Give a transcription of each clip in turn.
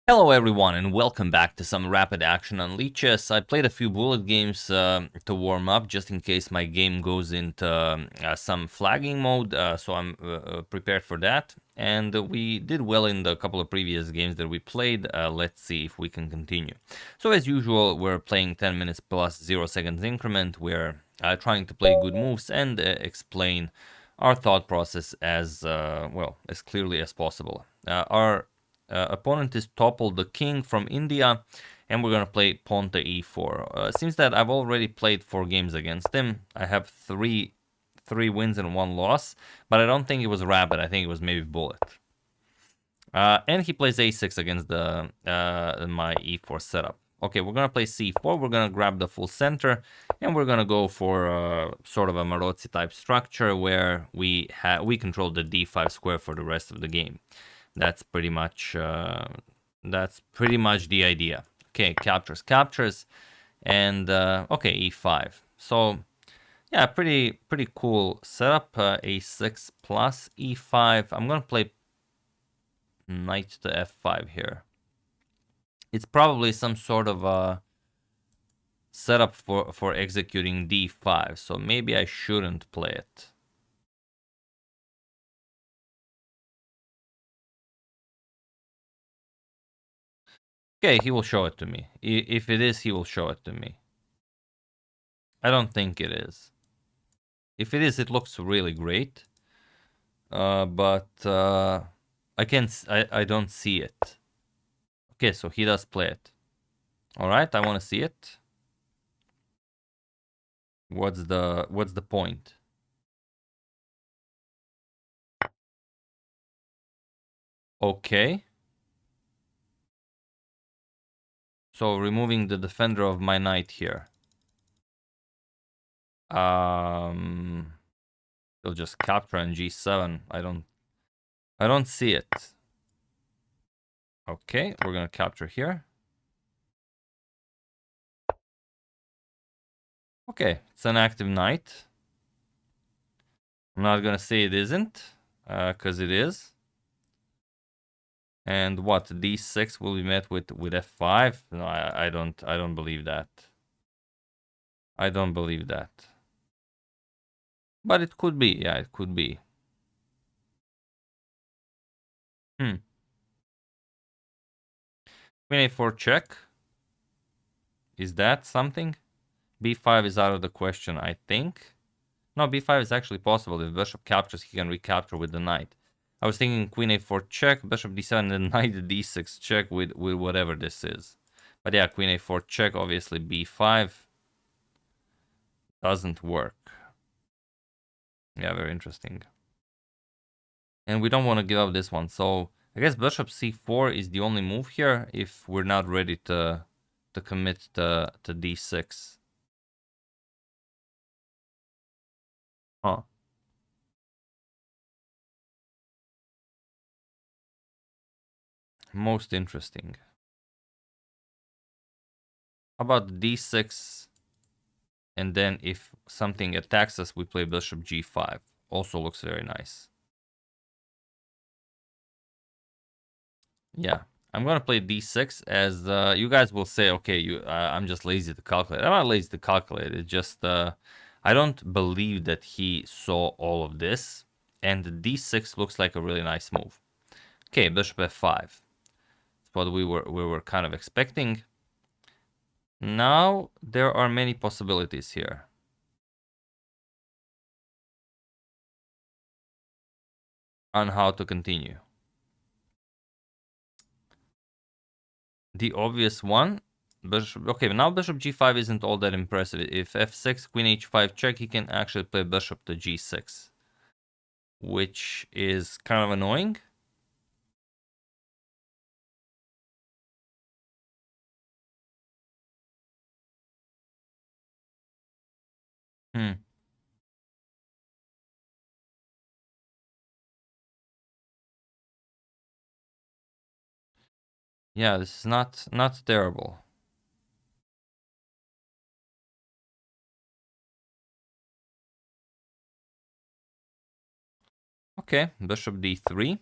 Hello everyone and welcome back to some rapid action on Leeches. I played a few bullet games to warm up just in case my game goes into some flagging mode, so I'm prepared for that. And we did well in the couple of previous games that we played. Let's see if we can continue. So as usual, we're playing 10 minutes plus 0 seconds increment. We're trying to play good moves and explain our thought process as well as clearly as possible. Our opponent is toppled the king from India, and we're gonna play pawn to e4. Seems that I've already played 4 games against him. I have three wins and 1 loss, but I don't think it was rabbit. I think it was maybe bullet. And he plays a6 against the my e4 setup. Okay, we're gonna play c4. We're gonna grab the full center, and we're gonna go for sort of a Marozzi type structure where we control the d5 square for the rest of the game. That's pretty much the idea. Okay, captures, and okay, e5. So yeah, pretty cool setup. A6 plus e5. I'm gonna play knight to f5 here. It's probably some sort of a setup for executing d5. So maybe I shouldn't play it. Okay, he will show it to me. If it is, he will show it to me. I don't think it is. If it is, it looks really great. But I don't see it. Okay, so he does play it. All right, I want to see it. What's the point? Okay. So removing the defender of my knight here. He'll just capture on g7. I don't see it. Okay, we're gonna capture here. Okay, it's an active knight. I'm not gonna say it isn't, because it is. And what, d6 will be met with f5? No, I don't believe that. I don't believe that. But it could be, yeah, it could be. Hmm. Queen a4 check. Is that something? b5 is out of the question, I think. No, b5 is actually possible. If bishop captures, he can recapture with the knight. I was thinking queen a4 check, bishop d7, and then knight d6 check with whatever this is. But yeah, queen a4 check, obviously b5 doesn't work. Yeah, very interesting. And we don't want to give up this one, so I guess bishop c4 is the only move here if we're not ready to commit to d6. Huh. Most interesting. How about d6, and then if something attacks us, we play bishop g5. Also looks very nice. Yeah, I'm gonna play d6 as you guys will say, okay, I'm just lazy to calculate. I'm not lazy to calculate. It's just I don't believe that he saw all of this, and d6 looks like a really nice move. Okay, bishop f5. That's what we were kind of expecting. Now there are many possibilities here on how to continue. The obvious one, bishop. Okay, now bishop g5 isn't all that impressive. If f6, queen h5 check, he can actually play bishop to g6, which is kind of annoying. Hmm. Yeah, this is not terrible. Okay, bishop d3.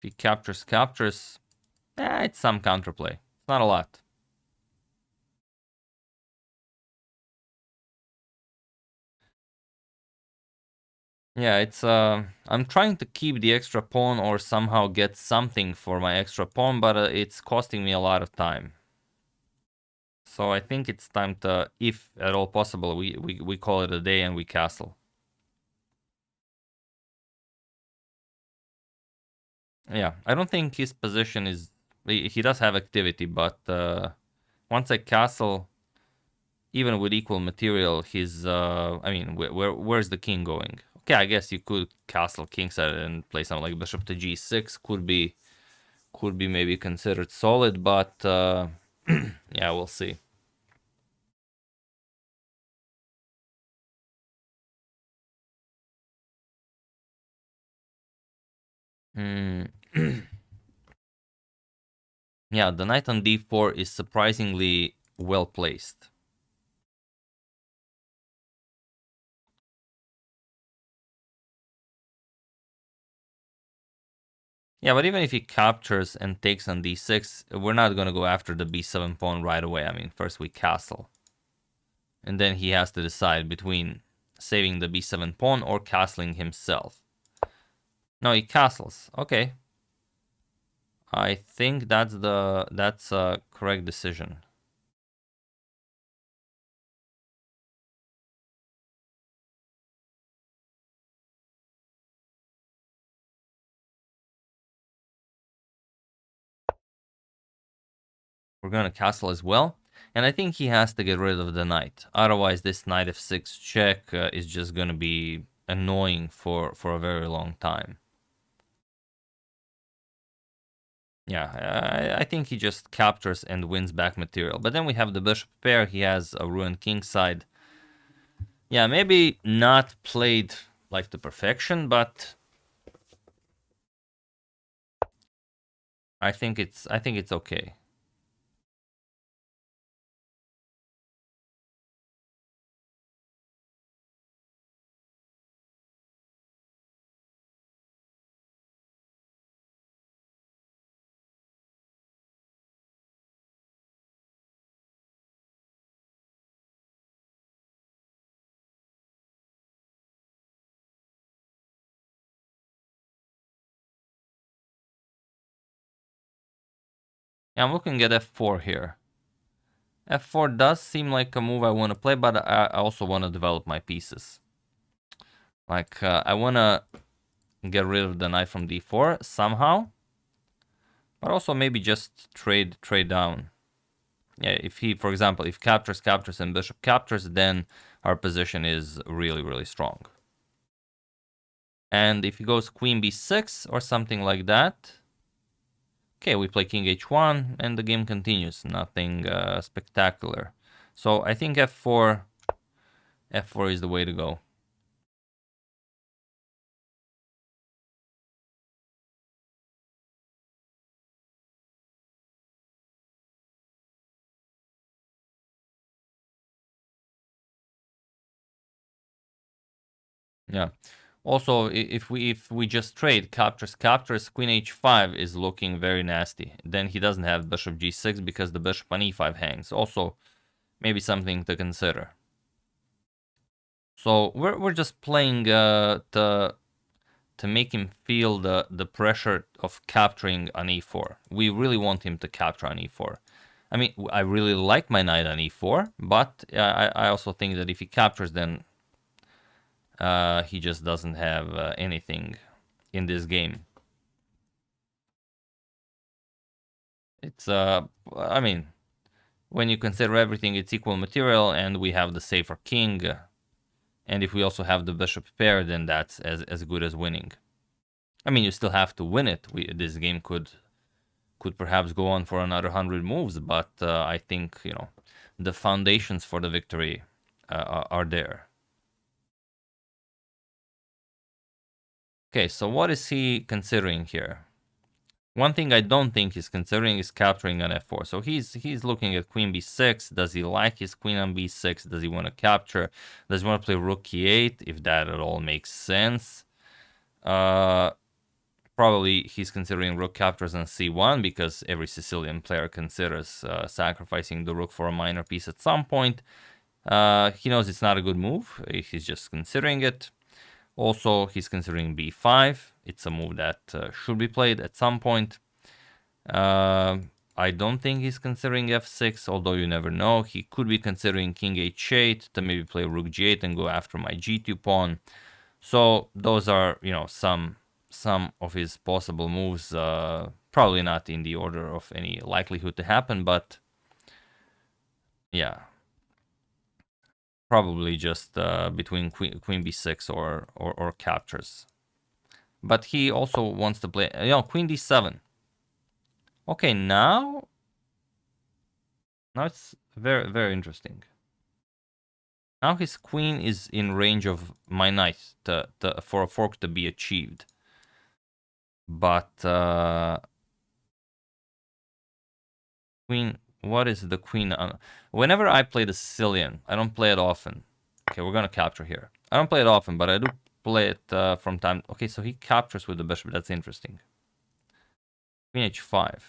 If he captures, it's some counterplay. It's not a lot. Yeah, it's I'm trying to keep the extra pawn or somehow get something for my extra pawn, but it's costing me a lot of time. So I think it's time to, if at all possible, we call it a day and we castle. Yeah, I don't think his position is... He does have activity, but once I castle, even with equal material, his... I mean, where's the king going? Okay, I guess you could castle kingside and play something like bishop to g6. Could be maybe considered solid, but yeah, we'll see. Hmm. Yeah, the knight on d4 is surprisingly well placed. Yeah, but even if he captures and takes on d6, we're not going to go after the b7 pawn right away. I mean, first we castle. And then he has to decide between saving the b7 pawn or castling himself. No, he castles. Okay. I think that's a correct decision. We're going to castle as well. And I think he has to get rid of the knight. Otherwise, this knight f6 check is just going to be annoying for a very long time. Yeah, I think he just captures and wins back material. But then we have the bishop pair. He has a ruined king side. Yeah, maybe not played like to perfection, but I think it's okay. Yeah, I'm looking at f4 here. F4 does seem like a move I want to play, but I also want to develop my pieces. Like, I want to get rid of the knight from d4 somehow, but also maybe just trade down. Yeah, if he, for example, if captures and bishop captures, then our position is really, really strong. And if he goes queen b6 or something like that, okay, we play king h1 and the game continues. Nothing spectacular. So I think f4 is the way to go. Yeah. Also, if we just trade captures, queen h5 is looking very nasty. Then he doesn't have bishop g6 because the bishop on e5 hangs. Also, maybe something to consider. So we're just playing to make him feel the pressure of capturing on e4. We really want him to capture on e4. I mean, I really like my knight on e4, but I also think that if he captures, then he just doesn't have anything in this game. It's I mean, when you consider everything, it's equal material, and we have the safer king. And if we also have the bishop pair, then that's as good as winning. I mean, you still have to win it. This game could perhaps go on for another 100 moves, but I think, you know, the foundations for the victory are there. Okay, so what is he considering here? One thing I don't think he's considering is capturing on f4. So he's looking at queen b6. Does he like his queen on b6? Does he want to capture? Does he want to play rook e8? If that at all makes sense. Probably he's considering rook captures on c1 because every Sicilian player considers sacrificing the rook for a minor piece at some point. He knows it's not a good move. He's just considering it. Also, he's considering b5. It's a move that should be played at some point. I don't think he's considering f6, although you never know. He could be considering king h8 to maybe play rook g8 and go after my g2 pawn. So those are, you know, some of his possible moves. Probably not in the order of any likelihood to happen, but yeah, probably just between queen b6 or captures. But he also wants to play, you know, queen d7. Okay, now it's very, very interesting. Now his queen is in range of my knight for a fork to be achieved. But queen, what is the queen? Whenever I play the Sicilian, I don't play it often. Okay, we're gonna capture here. I don't play it often, but I do play it from time. Okay, so he captures with the bishop. That's interesting. Queen h5.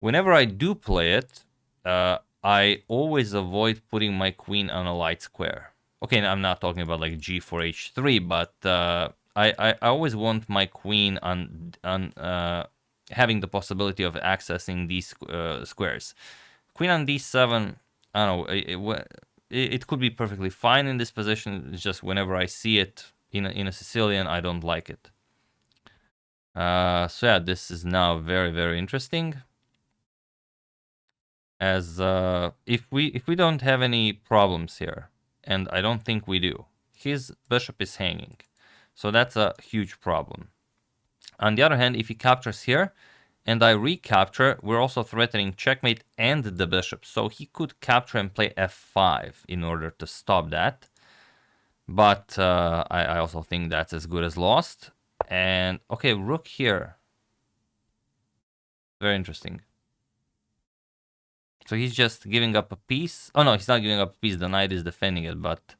Whenever I do play it, I always avoid putting my queen on a light square. Okay, I'm not talking about like g4 h3, but I always want my queen on having the possibility of accessing these squares. Queen on d7, I don't know, it could be perfectly fine in this position. It's just whenever I see it in a Sicilian, I don't like it. So yeah, this is now very, very interesting. As if we don't have any problems here, and I don't think we do, his bishop is hanging, so that's a huge problem. On the other hand, if he captures here and I recapture, we're also threatening checkmate and the bishop, so he could capture and play f5 in order to stop that. But I also think that's as good as lost. And okay, rook here, very interesting. So he's just giving up a piece. Oh no, he's not giving up a piece. The knight is defending it, but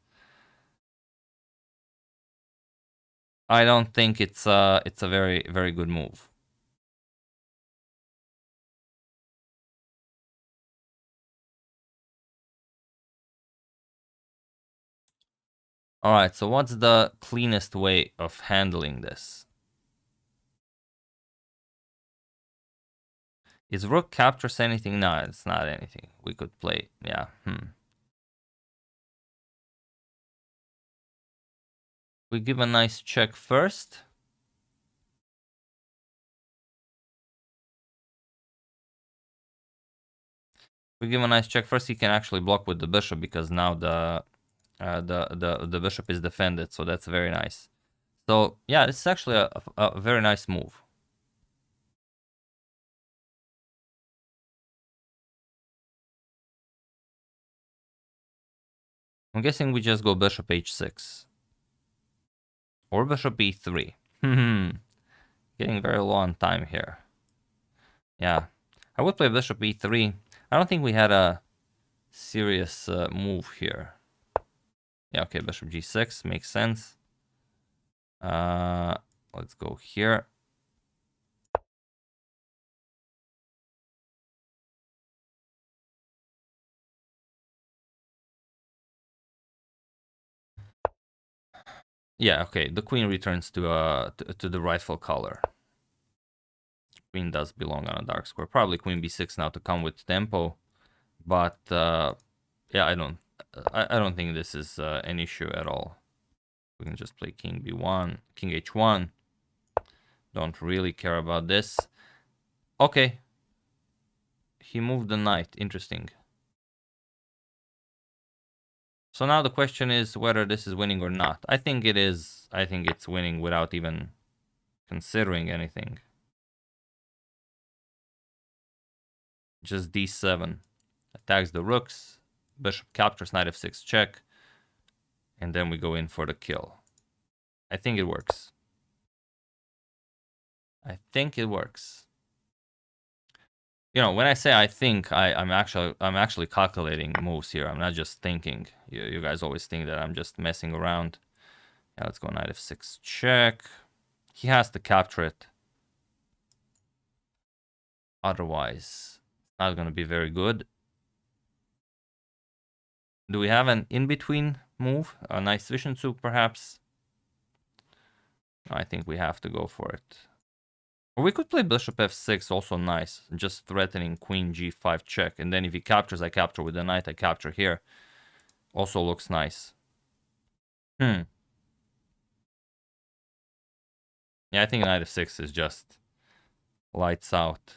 I don't think it's a very, very good move. All right, so what's the cleanest way of handling this? Is rook captures anything? No, it's not anything. We could play, yeah. We give a nice check first. We give a nice check first. He can actually block with the bishop because now the bishop is defended, so that's very nice. So yeah, this is actually a very nice move. I'm guessing we just go bishop h6 or bishop e3. Getting very low on time here. Yeah, I would play bishop e3. I don't think we had a serious move here. Yeah, okay, bishop g6 makes sense. Let's go here. Yeah, okay, the queen returns to the rightful color. Queen does belong on a dark square. Probably queen b6 now to come with tempo, but yeah, I don't think this is an issue at all. We can just play king b1, king h1. Don't really care about this. Okay. He moved the knight. Interesting. So now the question is whether this is winning or not. I think it is. I think it's winning without even considering anything. Just d7. Attacks the rooks. Bishop captures, knight f6 check. And then we go in for the kill. I think it works. I think it works. You know, when I say I think, I'm actually calculating moves here. I'm not just thinking. You guys always think that I'm just messing around. Yeah, let's go knight f6 check. He has to capture it. Otherwise, it's not going to be very good. Do we have an in-between move? A nice vision soup, perhaps? I think we have to go for it. Or we could play bishop f6, also nice. Just threatening queen g5 check. And then if he captures, I capture with the knight. I capture here. Also looks nice. Yeah, I think knight f6 is just lights out.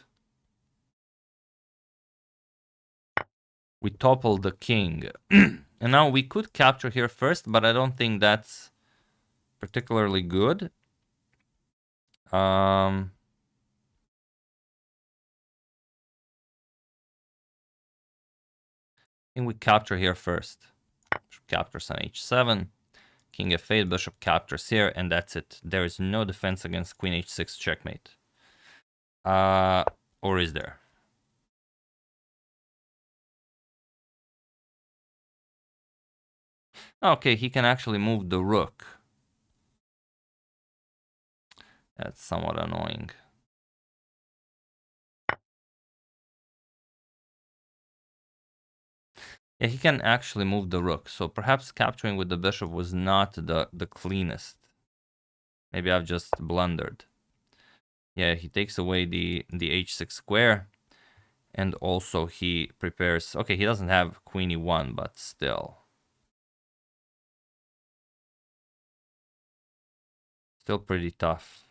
We topple the king. And now we could capture here first, but I don't think that's particularly good. I think we capture here first. Bishop captures on h7. King f8, bishop captures here, and that's it. There is no defense against queen h6 checkmate. Or is there? Okay, he can actually move the rook. That's somewhat annoying. Yeah, he can actually move the rook, so perhaps capturing with the bishop was not the cleanest. Maybe I've just blundered. Yeah, he takes away the h6 square, and also he prepares... Okay, he doesn't have queen e1, but still. Still pretty tough.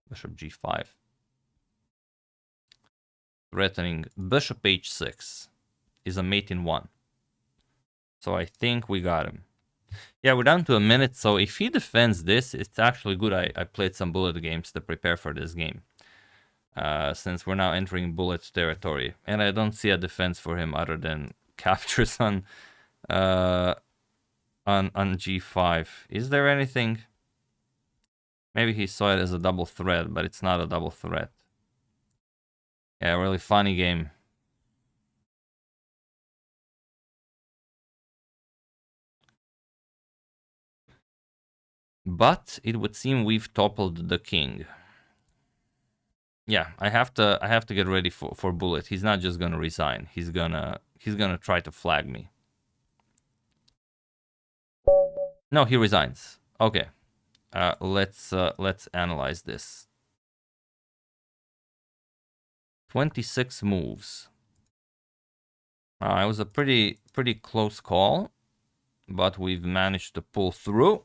Bishop g5. Threatening bishop h6 is a mate in 1. So I think we got him. Yeah, we're down to a minute, so if he defends this, it's actually good. I played some bullet games to prepare for this game. Since we're now entering bullet territory. And I don't see a defense for him other than captures on g5. Is there anything? Maybe he saw it as a double threat, but it's not a double threat. Yeah, really funny game. But it would seem we've toppled the king. Yeah, I have to get ready for bullet. He's not just gonna resign. He's gonna try to flag me. No, he resigns. Okay. Let's analyze this. 26 moves. It was a pretty close call, but we've managed to pull through.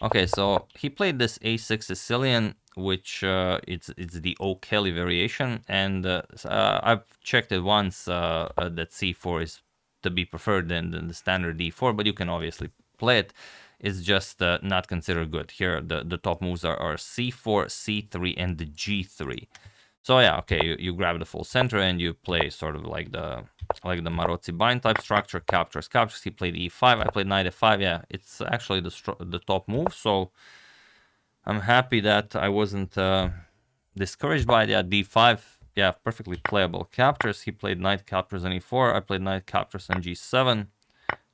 Okay, so he played this a6 Sicilian, which it's the O'Kelly variation, and I've checked it once that c4 is to be preferred than the standard d4, but you can obviously play it. It's just not considered good. Here, the top moves are c4, c3, and the g3. So yeah, okay, you grab the full center and you play sort of like the Marozzi bind type structure, captures. He played e5, I played knight f5. Yeah, it's actually the top move. So I'm happy that I wasn't discouraged by that. d5. Yeah, perfectly playable captures. He played knight captures on e4. I played knight captures on g7.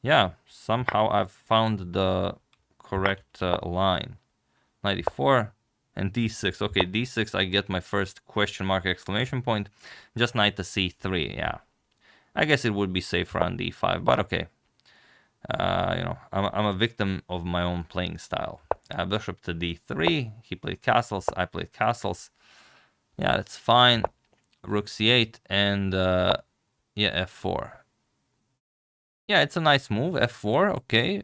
Yeah, somehow I've found the correct line. Knight e4. And d6. Okay, d6, I get my first question mark exclamation point. Just knight to c3, yeah. I guess it would be safer on d5, but okay. You know, I'm a victim of my own playing style. Bishop to d3. He played castles, I played castles. Yeah, that's fine. Rook c8 and yeah, f4. Yeah, it's a nice move. f4, okay.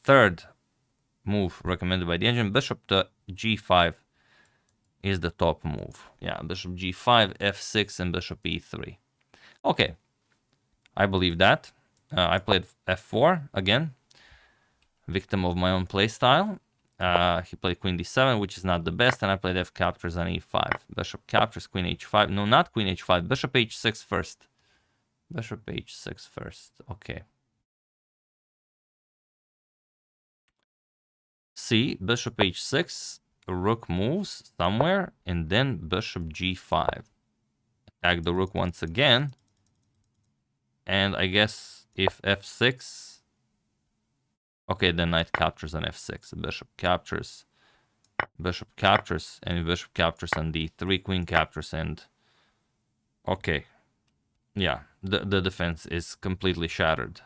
Third move recommended by the engine. Bishop to g5 is the top move. Yeah, bishop g5, f6, and bishop e3. Okay, I believe that. I played f4 again, victim of my own playstyle. He played queen d7, which is not the best, and I played f captures on e5. Bishop captures, queen h5. No, not queen h5. Bishop h6 first. Bishop h6 first. Okay. See, bishop h6, rook moves somewhere, and then bishop g5. Attack the rook once again. And I guess if f6, Okay, then knight captures on f6. Bishop captures, and bishop captures on d3, queen captures, and okay, yeah, the defense is completely shattered.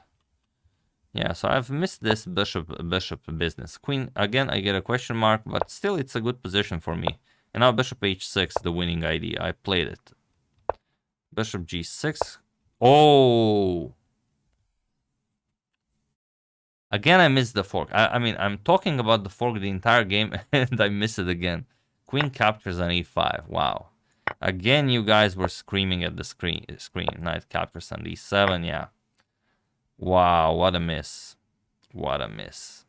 Yeah, so I've missed this bishop business. Queen, again, I get a question mark, but still it's a good position for me. And now bishop h6, the winning idea. I played it. Bishop g6. Oh! Again, I missed the fork. I mean, I'm talking about the fork the entire game, and I miss it again. Queen captures on e5. Wow. Again, you guys were screaming at the screen. Knight captures on d7. Yeah. Wow, what a miss. What a miss.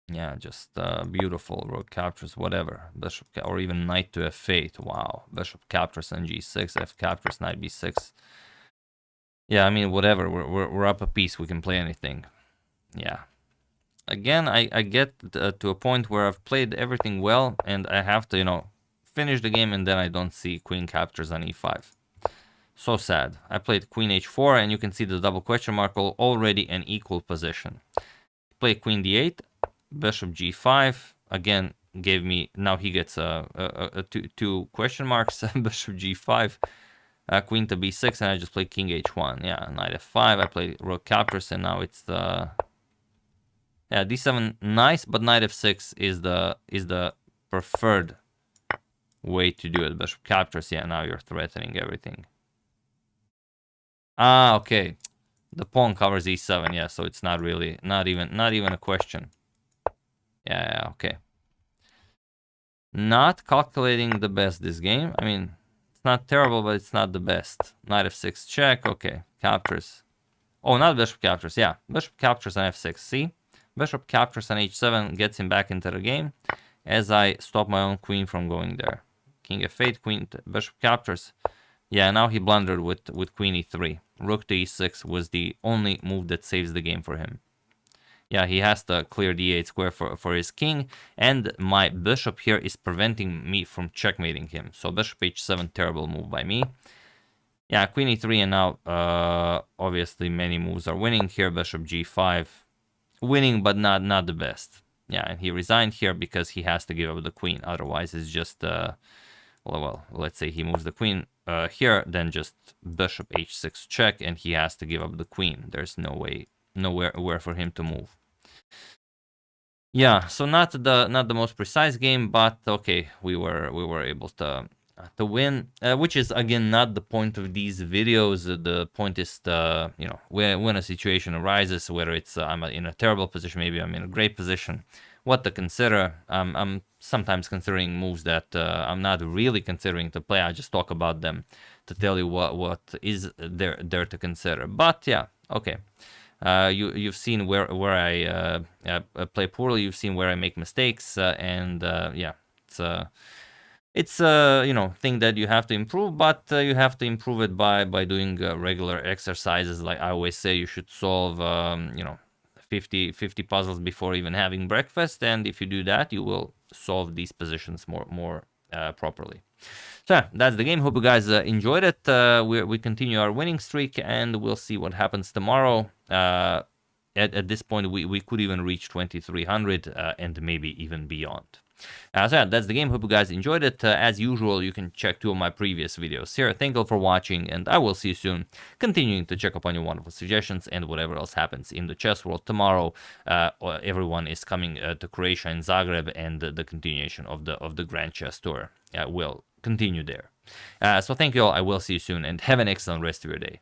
Yeah, just beautiful. Rook captures, whatever. Bishop, or even knight to f8. Wow. Bishop captures on g6. F captures, knight b6. Yeah, I mean, whatever. We're up a piece. We can play anything. Yeah. Again, I get to a point where I've played everything well, and I have to, you know, finish the game, and then I don't see queen captures on e5. So sad. I played queen h4, and you can see the double question mark already an equal position. Play queen d8, bishop g5. Again, gave me, now he gets two question marks. Bishop g5, queen to b6, and I just play king h1. Yeah, knight f5. I play rook captures, and now it's the yeah, d7 nice, but knight f6 is the preferred way to do it. Bishop captures. Yeah, now you're threatening everything. Ah, okay. The pawn covers e7. Yeah, so it's not really not even a question. Yeah, okay. Not calculating the best this game. I mean, it's not terrible, but it's not the best. Knight f6 check. Okay, captures. Oh, not bishop captures. Yeah, bishop captures on f6. See? Bishop captures on h7, gets him back into the game as I stop my own queen from going there. King f8, queen, bishop captures. Yeah, now he blundered with queen e3. Rook to e6 was the only move that saves the game for him. Yeah, he has to clear the e8 square for his king, and my bishop here is preventing me from checkmating him. So bishop h7, terrible move by me. Yeah, queen e3, and now obviously many moves are winning here. Bishop g5. Winning, but not the best. Yeah, and he resigned here because he has to give up the queen. Otherwise, it's just well, let's say he moves the queen here, then just bishop h6 check, and he has to give up the queen. There's nowhere for him to move. Yeah, so not the most precise game, but okay, we were able to win, which is again not the point of these videos. The point is to, you know, when a situation arises, whether it's I'm in a terrible position, maybe I'm in a great position, what to consider. I'm sometimes considering moves that I'm not really considering to play. I just talk about them to tell you what is there to consider. But yeah, okay. You've seen where I play poorly. You've seen where I make mistakes, and yeah, it's you know, thing that you have to improve, but you have to improve it by doing regular exercises. Like I always say, you should solve you know, 50 puzzles before even having breakfast, and if you do that, you will solve these positions more properly. So yeah, that's the game. Hope you guys enjoyed it. We continue our winning streak, and we'll see what happens tomorrow. At this point, we could even reach 2300 and maybe even beyond. So yeah, that's the game. Hope you guys enjoyed it. As usual, you can check 2 of my previous videos here. Thank you all for watching, and I will see you soon. Continuing to check up on your wonderful suggestions and whatever else happens in the chess world tomorrow. Everyone is coming to Croatia and Zagreb, and the continuation of the Grand Chess Tour will continue there. So thank you all. I will see you soon, and have an excellent rest of your day.